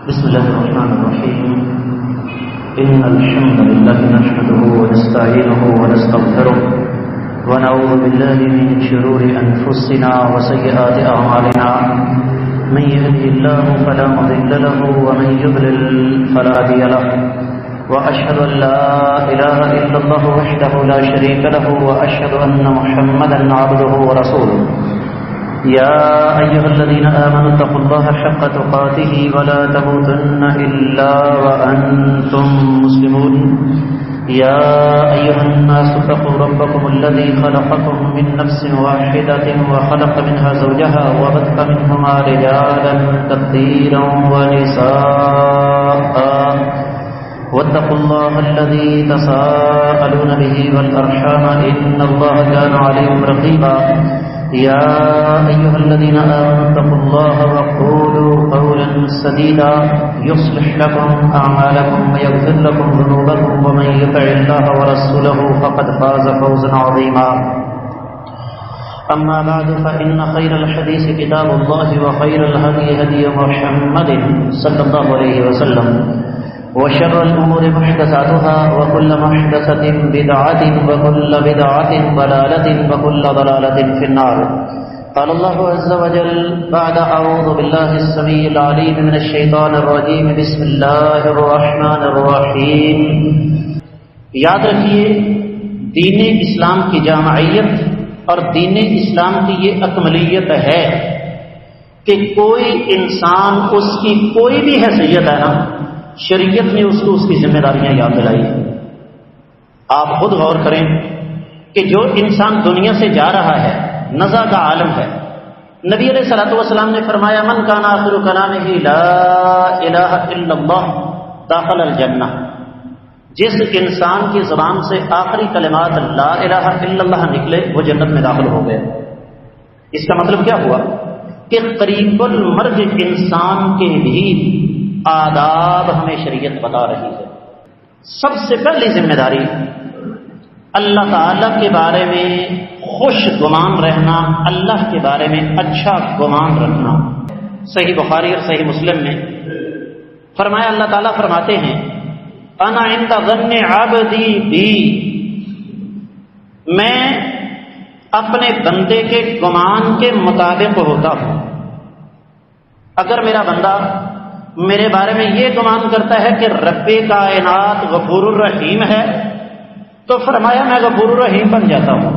بسم الله الرحمن الرحيم. إن الحمد لله نحمده ونستعينه ونستغفره ونعوذ بالله من شرور أنفسنا وسيئات أعمالنا. من يهده الله فلا مضل له ومن يضلل فلا هادي له. وأشهد أن لا إله إلا الله وحده لا شريك له وأشهد أن محمدا عبده ورسوله. يا أيها الذين آمنوا اتقوا الله حق تقاته ولا تموتن إلا وأنتم مسلمون. يا أيها الناس اتقوا ربكم الذي خلقكم من نفس واحدة وخلق منها زوجها وبث منهما رجالا كثيرا ونساء. واتقوا الله الذي تساءلون به والأرحام إن الله كان عليكم رقيبا. يا أيها الذين آمنوا اتقوا الله وقولوا قولا سديدا يصلح لكم أعمالكم ويغفر لكم ذنوبكم ومن يطع الله ورسوله فقد فاز فوزا عظيما. أما بعد فإن خير الحديث كتاب الله وخير الهدي هدي محمد صلى الله عليه وسلم وشر الأمور محدثاتها وكل محدثة بدعة وكل بدعة ضلالة وكل ضلالة في النار. قال الله عز وجل بعد أعوذ بالله السميع العليم من الشيطان الرجيم بسم الله الرحمن الرحيم. یاد رکھیے دین اسلام کی جامعیت اور دین اسلام کی یہ اکملیت ہے کہ کوئی انسان اس کی کوئی بھی حیثیت ہے نا، شریعت نے اس کو اس کی ذمہ داریاں یاد دلائی. آپ خود غور کریں کہ جو انسان دنیا سے جا رہا ہے نزع کا عالم ہے. نبی علیہ الصلوۃ والسلام نے فرمایا من کان آخر کلامہ لا الہ الا اللہ دخل الجنہ. جس انسان کی زبان سے آخری کلمات لا الہ الا اللہ نکلے وہ جنت میں داخل ہو گئے. اس کا مطلب کیا ہوا کہ قریب المرگ انسان کے بھی آداب ہمیں شریعت بتا رہی ہے. سب سے پہلی ذمہ داری اللہ تعالیٰ کے بارے میں خوش گمان رہنا، اللہ کے بارے میں اچھا گمان رکھنا. صحیح بخاری اور صحیح مسلم میں فرمایا، اللہ تعالیٰ فرماتے ہیں انا عند ظن عبدی بی، میں اپنے بندے کے گمان کے مطابق ہوتا ہوں. اگر میرا بندہ میرے بارے میں یہ گمان کرتا ہے کہ رب کائنات غفور الرحیم ہے تو فرمایا میں غفور الرحیم بن جاتا ہوں.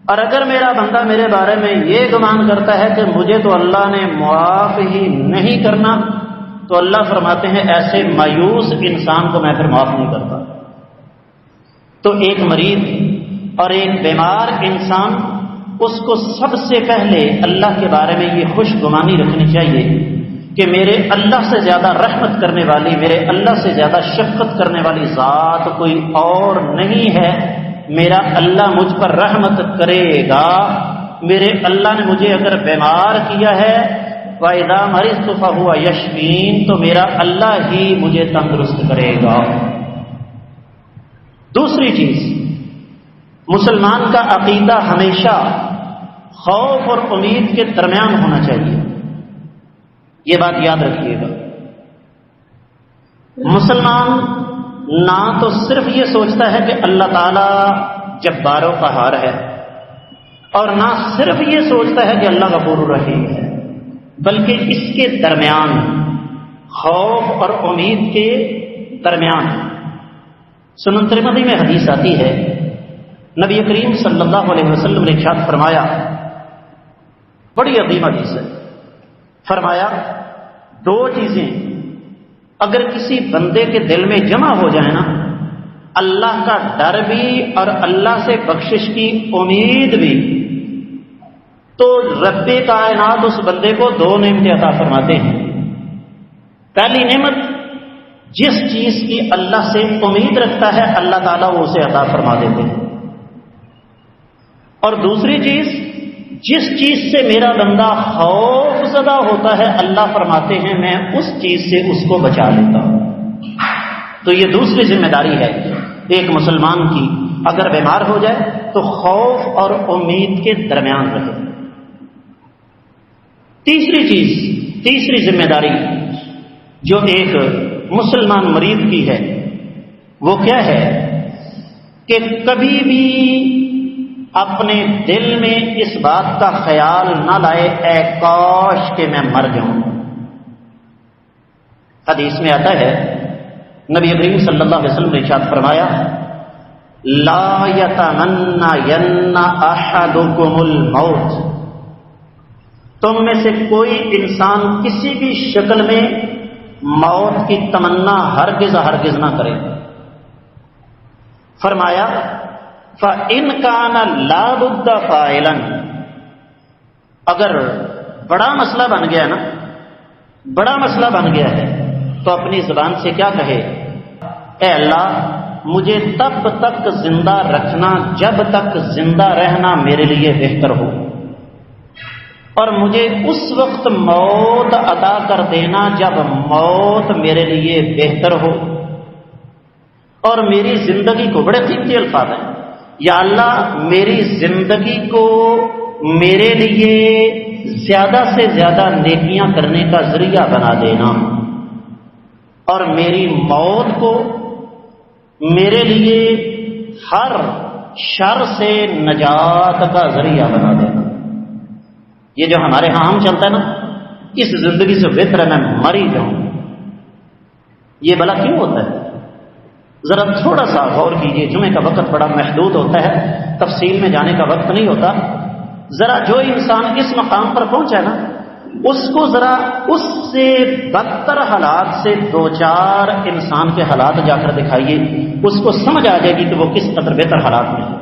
اور اگر میرا بندہ میرے بارے میں یہ گمان کرتا ہے کہ مجھے تو اللہ نے معاف ہی نہیں کرنا تو اللہ فرماتے ہیں ایسے مایوس انسان کو میں پھر معاف نہیں کرتا. تو ایک مریض اور ایک بیمار انسان اس کو سب سے پہلے اللہ کے بارے میں یہ خوش گمانی رکھنی چاہیے کہ میرے اللہ سے زیادہ رحمت کرنے والی، میرے اللہ سے زیادہ شفقت کرنے والی ذات کوئی اور نہیں ہے. میرا اللہ مجھ پر رحمت کرے گا. میرے اللہ نے مجھے اگر بیمار کیا ہے وَإِذَا مَرِضْتُ فَهُوَ يَشْفِينِ تو میرا اللہ ہی مجھے تندرست کرے گا. دوسری چیز، مسلمان کا عقیدہ ہمیشہ خوف اور امید کے درمیان ہونا چاہیے. یہ بات یاد رکھیے گا. مسلمان نہ تو صرف یہ سوچتا ہے کہ اللہ تعالیٰ جبار و قہار ہے اور نہ صرف یہ سوچتا ہے کہ اللہ غفور الرحیم ہے، بلکہ اس کے درمیان، خوف اور امید کے درمیان. سنن ترمذی میں حدیث آتی ہے، نبی کریم صلی اللہ علیہ وسلم نے ارشاد فرمایا، بڑی عظیم حدیث ہے، فرمایا دو چیزیں اگر کسی بندے کے دل میں جمع ہو جائیں نا، اللہ کا ڈر بھی اور اللہ سے بخشش کی امید بھی، تو رب کائنات اس بندے کو دو نعمتیں عطا فرماتے ہیں. پہلی نعمت جس چیز کی اللہ سے امید رکھتا ہے اللہ تعالیٰ وہ اسے عطا فرما دیتے ہیں. اور دوسری چیز جس چیز سے میرا بندہ خوف زدہ ہوتا ہے اللہ فرماتے ہیں میں اس چیز سے اس کو بچا لیتا ہوں. تو یہ دوسری ذمہ داری ہے ایک مسلمان کی، اگر بیمار ہو جائے تو خوف اور امید کے درمیان رہے. تیسری چیز، تیسری ذمہ داری جو ایک مسلمان مریض کی ہے وہ کیا ہے کہ کبھی بھی اپنے دل میں اس بات کا خیال نہ لائے اے کاش کہ میں مر جاؤں. حدیث میں آتا ہے نبی کریم صلی اللہ علیہ وسلم نے ارشاد فرمایا لا یتمنین احدکم الموت، تم میں سے کوئی انسان کسی بھی شکل میں موت کی تمنا ہرگز نہ کرے. فرمایا فَإِنْ كَانَ لَا بُدَّ فَاعِلًا، اگر بڑا مسئلہ بن گیا نا، بڑا مسئلہ بن گیا ہے تو اپنی زبان سے کیا کہے اے اللہ مجھے تب تک زندہ رکھنا جب تک زندہ رہنا میرے لیے بہتر ہو، اور مجھے اس وقت موت عطا کر دینا جب موت میرے لیے بہتر ہو. اور میری زندگی کو، بڑے قیمتی الفاظ ہیں، یا اللہ میری زندگی کو میرے لیے زیادہ سے زیادہ نیکیاں کرنے کا ذریعہ بنا دینا، اور میری موت کو میرے لیے ہر شر سے نجات کا ذریعہ بنا دینا. یہ جو ہمارے ہاں عام چلتا ہے نا، اس زندگی سے بہتر ہے میں مر ہی جاؤں، یہ بلا کیوں ہوتا ہے؟ ذرا تھوڑا سا غور کیجیے. جمعے کا وقت بڑا محدود ہوتا ہے، تفصیل میں جانے کا وقت نہیں ہوتا. ذرا جو انسان اس مقام پر پہنچا ہے نا، اس کو ذرا اس سے بدتر حالات سے دو چار انسان کے حالات جا کر دکھائیے، اس کو سمجھ آ جائے گی کہ وہ کس قدر بہتر حالات میں ہے.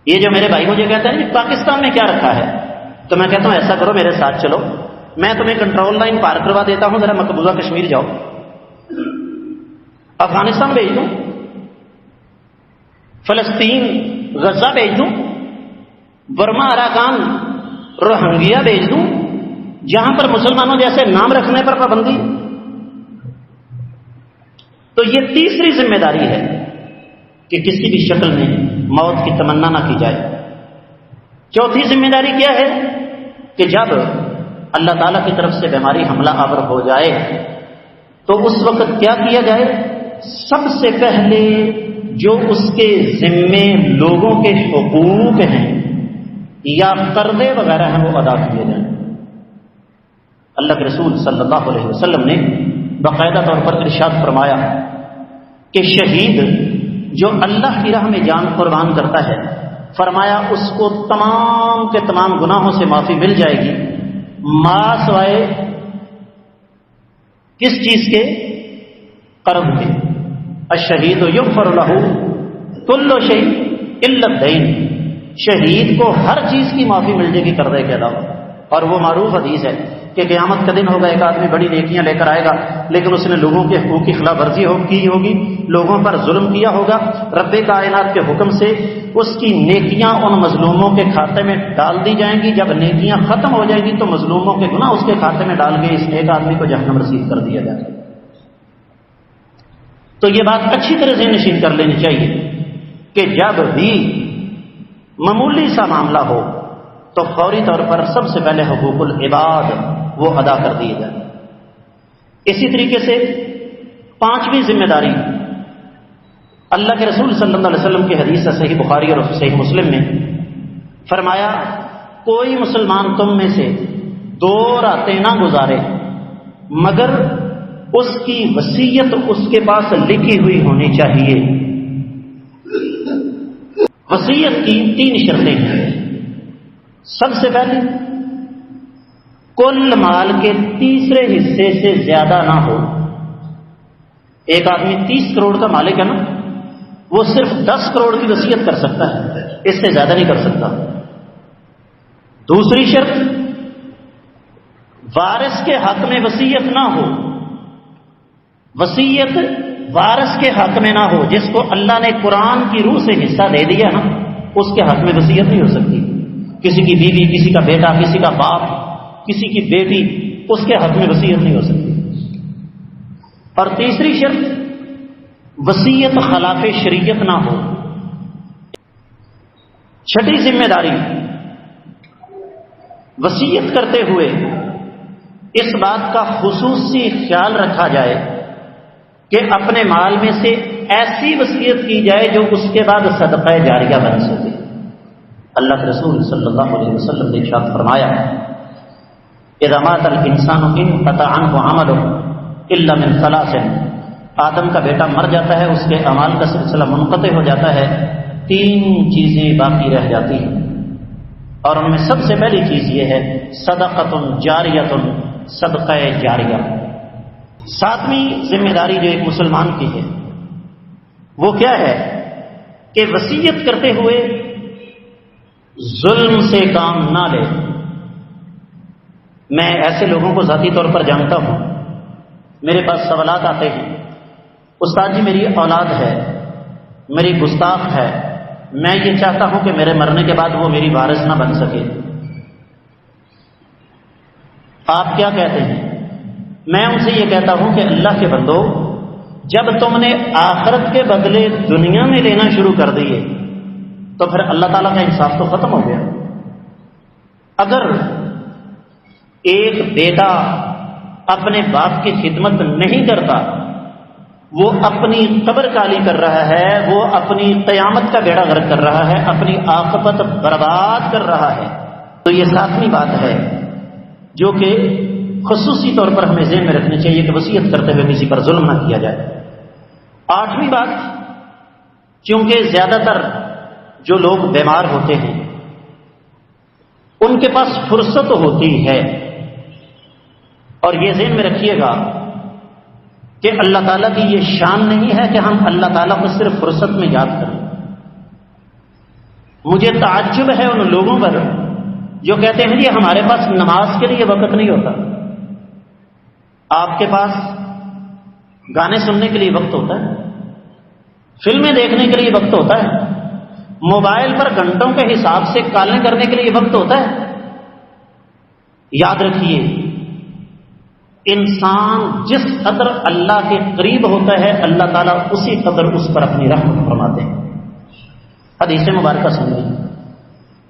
یہ جو میرے بھائی مجھے کہتے ہیں پاکستان میں کیا رکھا ہے، تو میں کہتا ہوں ایسا کرو میرے ساتھ چلو، میں تمہیں کنٹرول لائن پار کروا دیتا ہوں، ذرا مقبوضہ کشمیر جاؤ، افغانستان بھیج دوں، فلسطین غزہ بھیج دوں، برما اراکان روہنگیا بھیج دوں، جہاں پر مسلمانوں جیسے نام رکھنے پر پابندی. تو یہ تیسری ذمہ داری ہے کہ کسی بھی شکل میں موت کی تمنا نہ کی جائے. چوتھی ذمہ داری کیا ہے کہ جب اللہ تعالیٰ کی طرف سے بیماری حملہ آور ہو جائے تو اس وقت کیا کیا جائے؟ سب سے پہلے جو اس کے ذمے لوگوں کے حقوق ہیں یا قرضے وغیرہ ہیں وہ ادا کیے جائیں. اللہ کے رسول صلی اللہ علیہ وسلم نے باقاعدہ طور پر ارشاد فرمایا کہ شہید جو اللہ کی راہ میں جان قربان کرتا ہے، فرمایا اس کو تمام کے تمام گناہوں سے معافی مل جائے گی، ما سوائے کس چیز کے؟ قرض کے. الشہید یغفر لہ کل شیء الا الدین، شہید کو ہر چیز کی معافی مل جائے گی قرضے کے علاوہ. اور وہ معروف حدیث ہے کہ قیامت کا دن ہوگا، ایک آدمی بڑی نیکیاں لے کر آئے گا لیکن اس نے لوگوں کے حقوق کی خلاف ورزی کی ہوگی، لوگوں پر ظلم کیا ہوگا. رب کائنات کے حکم سے اس کی نیکیاں ان مظلوموں کے کھاتے میں ڈال دی جائیں گی. جب نیکیاں ختم ہو جائیں گی تو مظلوموں کے گناہ اس کے کھاتے میں ڈال کے اس ایک آدمی کو جہنم رسید کر دیا جائے گا. تو یہ بات اچھی طرح سے نشین کر لینی چاہیے کہ جب بھی معمولی سا معاملہ ہو تو فوری طور پر سب سے پہلے حقوق العباد وہ ادا کر دیے جائیں. اسی طریقے سے پانچویں ذمہ داری اللہ کے رسول صلی اللہ علیہ وسلم کی حدیث ہے صحیح بخاری اور صحیح مسلم میں فرمایا کوئی مسلمان تم میں سے 2 راتیں نہ گزارے مگر اس کی وصیت اس کے پاس لکھی ہوئی ہونی چاہیے. وصیت کی 3 شرطیں ہیں. سب سے پہلے کل مال کے تیسرے حصے سے زیادہ نہ ہو. ایک آدمی 30 کروڑ کا مالک ہے نا، وہ صرف 10 کروڑ کی وصیت کر سکتا ہے، اس سے زیادہ نہیں کر سکتا. دوسری شرط وارث کے حق میں وصیت نہ ہو. وصیت وارث کے حق میں نہ ہو. جس کو اللہ نے قرآن کی روح سے حصہ دے دیا نا، اس کے حق میں وصیت نہیں ہو سکتی. کسی کی بیوی، کسی کا بیٹا، کسی کا باپ، کسی کی بیٹی، اس کے حق میں وصیت نہیں ہو سکتی. اور تیسری شرط وصیت خلاف شریعت نہ ہو. چھٹی ذمہ داری وصیت کرتے ہوئے اس بات کا خصوصی خیال رکھا جائے کہ اپنے مال میں سے ایسی وصیت کی جائے جو اس کے بعد صدقہ جاریہ بن سکے۔ اللہ کے رسول صلی اللہ علیہ وسلم نے ارشاد فرمایا اذا مات الانسان انقطع عنه عمله الا من ثلاث، آدم کا بیٹا مر جاتا ہے، اس کے اعمال کا سلسلہ منقطع ہو جاتا ہے، تین چیزیں باقی رہ جاتی ہیں، اور ان میں سب سے پہلی چیز یہ ہے صدقۃ جاریۃ، صدقہ جاریہ۔ ساتویں ذمہ داری جو ایک مسلمان کی ہے وہ کیا ہے کہ وصیت کرتے ہوئے ظلم سے کام نہ لے۔ میں ایسے لوگوں کو ذاتی طور پر جانتا ہوں، میرے پاس سوالات آتے ہیں، استاد جی میری اولاد ہے، میری گستاخ ہے، میں یہ چاہتا ہوں کہ میرے مرنے کے بعد وہ میری وارث نہ بن سکے، آپ کیا کہتے ہیں؟ میں ان سے یہ کہتا ہوں کہ اللہ کے بندو، جب تم نے آخرت کے بدلے دنیا میں لینا شروع کر دیے تو پھر اللہ تعالیٰ کا انصاف تو ختم ہو گیا۔ اگر ایک بیٹا اپنے باپ کی خدمت نہیں کرتا، وہ اپنی قبر کالی کر رہا ہے، وہ اپنی قیامت کا بیڑا غرق کر رہا ہے، اپنی عاقبت برباد کر رہا ہے۔ تو یہ ساتویں بات ہے جو کہ خصوصی طور پر ہمیں ذہن میں رکھنی چاہیے کہ وصیت کرتے ہوئے کسی پر ظلم نہ کیا جائے۔ آٹھویں بات، چونکہ زیادہ تر جو لوگ بیمار ہوتے ہیں ان کے پاس فرصت ہوتی ہے، اور یہ ذہن میں رکھیے گا کہ اللہ تعالیٰ کی یہ شان نہیں ہے کہ ہم اللہ تعالیٰ کو صرف فرصت میں یاد کریں۔ مجھے تعجب ہے ان لوگوں پر جو کہتے ہیں جی ہمارے پاس نماز کے لیے وقت نہیں ہوتا۔ آپ کے پاس گانے سننے کے لیے وقت ہوتا ہے، فلمیں دیکھنے کے لیے وقت ہوتا ہے، موبائل پر گھنٹوں کے حساب سے کالیں کرنے کے لیے وقت ہوتا ہے۔ یاد رکھیے، انسان جس قدر اللہ کے قریب ہوتا ہے اللہ تعالیٰ اسی قدر اس پر اپنی رحمت فرماتے ہیں۔ حدیث مبارکہ سنیے،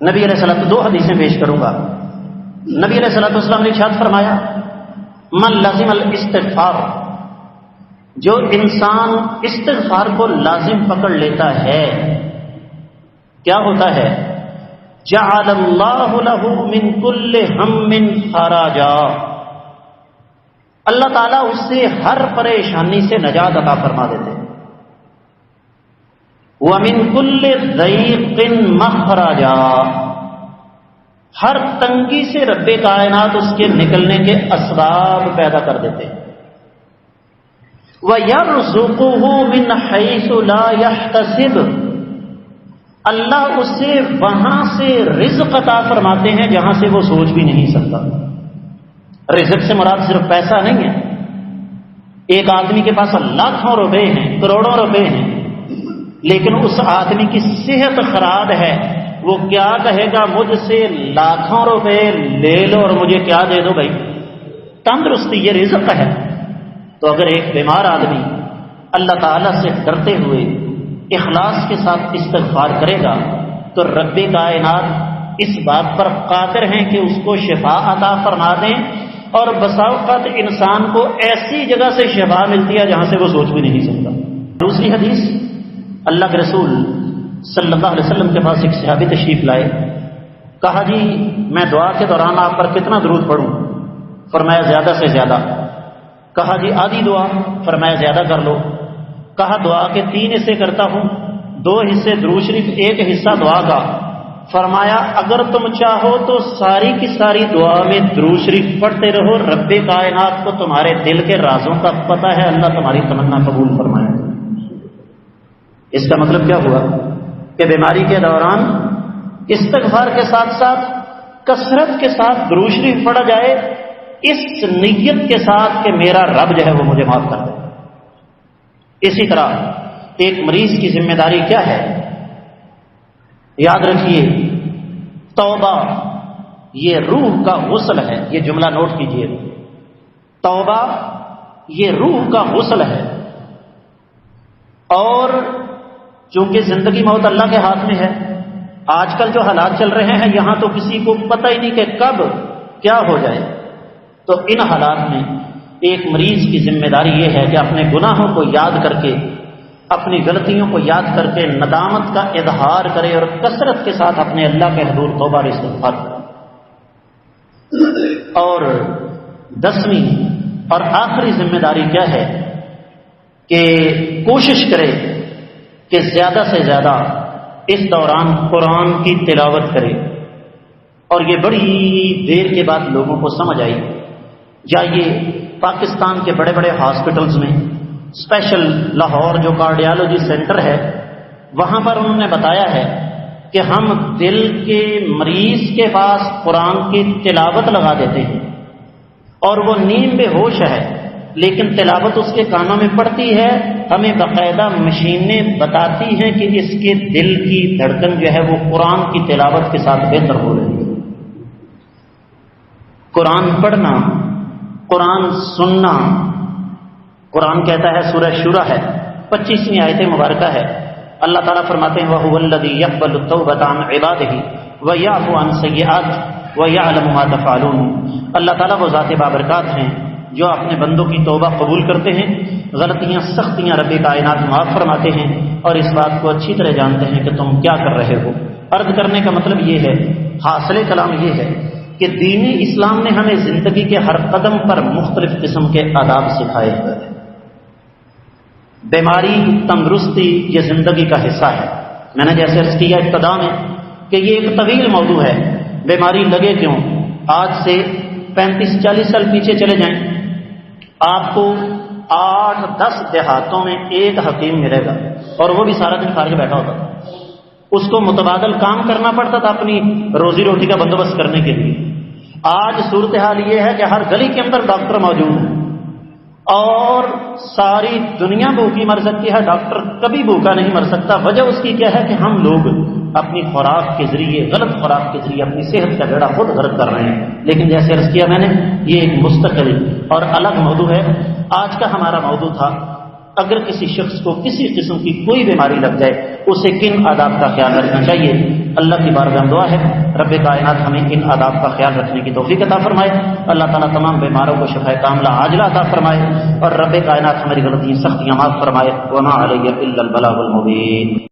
نبی علیہ الصلوۃ، دو حدیثیں پیش کروں گا۔ نبی علیہ الصلوۃ والسلام نے ارشاد فرمایا من لازم الاستغفار، جو انسان استغفار کو لازم پکڑ لیتا ہے کیا ہوتا ہے؟ جعل اللہ لہ من کل ہم فرجا، اللہ تعالیٰ اس سے ہر پریشانی سے نجات عطا فرما دیتے ہیں۔ وَمِن كُلِّ ضَيْقٍ مَخْرَجًا، ہر تنگی سے رب کائنات اس کے نکلنے کے اسباب پیدا کر دیتے ہیں۔ وَيَرْزُقُهُ مِنْ حَيْثُ لَا يَحْتَسِبُ، اللہ اسے وہاں سے رزق عطا فرماتے ہیں جہاں سے وہ سوچ بھی نہیں سکتا۔ رزق سے مراد صرف پیسہ نہیں ہے۔ ایک آدمی کے پاس لاکھوں روپے ہیں، کروڑوں روپے ہیں، لیکن اس آدمی کی صحت خراب ہے، وہ کیا کہے گا مجھ سے لاکھوں روپے لے لو اور مجھے کیا دے دو بھائی؟ تندرستی یہ رزق ہے۔ تو اگر ایک بیمار آدمی اللہ تعالیٰ سے ڈرتے ہوئے اخلاص کے ساتھ استغفار کرے گا تو رب کائنات اس بات پر قادر ہیں کہ اس کو شفا عطا فرما دیں، اور بسا اوقات انسان کو ایسی جگہ سے شفا ملتی ہے جہاں سے وہ سوچ بھی نہیں سکتا۔ دوسری حدیث، اللہ کے رسول صلی اللہ علیہ وسلم کے پاس ایک صحابی تشریف لائے، کہا جی میں دعا کے دوران آپ پر کتنا درود پڑھوں؟ فرمایا زیادہ سے زیادہ۔ کہا جی آدھی دعا؟ فرمایا زیادہ کر لو۔ کہا دعا کے 3 حصے کرتا ہوں، 2 حصے درود شریف، 1 حصہ دعا کا۔ فرمایا اگر تم چاہو تو ساری کی ساری دعا میں درود شریف پڑھتے رہو، رب کائنات کو تمہارے دل کے رازوں کا پتہ ہے، اللہ تمہاری تمنا قبول فرمائے۔ اس کا مطلب کیا ہوا کہ بیماری کے دوران استغفار کے ساتھ ساتھ کثرت کے ساتھ درود شریف پڑھا جائے، اس نیت کے ساتھ کہ میرا رب جو ہے وہ مجھے معاف کر دے۔ اسی طرح ایک مریض کی ذمہ داری کیا ہے؟ یاد رکھیے، توبہ یہ روح کا غسل ہے، یہ جملہ نوٹ کیجئے، توبہ یہ روح کا غسل ہے، اور چونکہ زندگی موت اللہ کے ہاتھ میں ہے، آج کل جو حالات چل رہے ہیں یہاں تو کسی کو پتہ ہی نہیں کہ کب کیا ہو جائے۔ تو ان حالات میں ایک مریض کی ذمہ داری یہ ہے کہ اپنے گناہوں کو یاد کر کے، اپنی غلطیوں کو یاد کر کے ندامت کا اظہار کرے اور کثرت کے ساتھ اپنے اللہ کے حضور توبہ اور استغفار کرے۔ اور 10ویں اور آخری ذمہ داری کیا ہے کہ کوشش کرے کہ زیادہ سے زیادہ اس دوران قرآن کی تلاوت کرے۔ اور یہ بڑی دیر کے بعد لوگوں کو سمجھ آئی۔ جائیے پاکستان کے بڑے بڑے ہاسپٹلز میں، اسپیشل لاہور جو کارڈیالوجی سینٹر ہے، وہاں پر انہوں نے بتایا ہے کہ ہم دل کے مریض کے پاس قرآن کی تلاوت لگا دیتے ہیں اور وہ نیم بے ہوش ہے، لیکن تلاوت اس کے کانوں میں پڑتی ہے، ہمیں باقاعدہ مشینیں بتاتی ہیں کہ اس کے دل کی دھڑکن جو ہے وہ قرآن کی تلاوت کے ساتھ بہتر ہو رہی ہے۔ قرآن پڑھنا، قرآن سننا، قرآن کہتا ہے، سورہ شورى ہے، 25ویں آیت مبارکہ ہے، اللہ تعالیٰ فرماتے ہیں وَهُوَ الَّذِي يَقْبَلُ التَّوْبَةَ عَنْ عِبَادِهِ وَيَعْفُو عَنْ سَيِّئَاتِ وَيَعْلَمُ مَا تَفْعَلُونَ۔ اللہ تعالیٰ وہ ذات بابرکات ہیں جو اپنے بندوں کی توبہ قبول کرتے ہیں، غلطیاں سختیاں رب کائنات معاف فرماتے ہیں، اور اس بات کو اچھی طرح جانتے ہیں کہ تم کیا کر رہے ہو۔ عرض کرنے کا مطلب یہ ہے، حاصل کلام یہ ہے کہ دین اسلام نے ہمیں زندگی کے ہر قدم پر مختلف قسم کے آداب سکھائے ہوئے ہیں۔ بیماری، تندرستی یہ زندگی کا حصہ ہے۔ میں نے جیسے عرض کیا ابتدا میں کہ یہ ایک طویل موضوع ہے، بیماری لگے کیوں؟ آج سے 35-40 سال پیچھے چلے جائیں، آپ کو 8-10 دیہاتوں میں ایک حکیم ملے گا، اور وہ بھی سارا دن فارغ بیٹھا ہوتا تھا، اس کو متبادل کام کرنا پڑتا تھا اپنی روزی روٹی کا بندوبست کرنے کے لیے۔ آج صورتحال یہ ہے کہ ہر گلی کے اندر ڈاکٹر موجود ہے، اور ساری دنیا بھوکی مر سکتی ہے، ڈاکٹر کبھی بھوکا نہیں مر سکتا۔ وجہ اس کی کیا ہے کہ ہم لوگ اپنی خوراک کے ذریعے، غلط خوراک کے ذریعے اپنی صحت کا بیڑا خود غرق کر رہے ہیں۔ لیکن جیسے عرض کیا میں نے، یہ ایک مستقل اور الگ موضوع ہے۔ آج کا ہمارا موضوع تھا اگر کسی شخص کو کسی قسم کی کوئی بیماری لگ جائے اسے کن آداب کا خیال رکھنا چاہیے۔ اللہ کی بارگاہ میں دعا ہے رب کائنات ہمیں ان آداب کا خیال رکھنے کی توفیق عطا فرمائے، اللہ تعالیٰ تمام بیماروں کو شفاء کاملہ عاجلہ عطا فرمائے، اور رب کائنات ہماری غلطیاں سختیاں معاف فرمائے۔ وما علی الا البلاغ المبین۔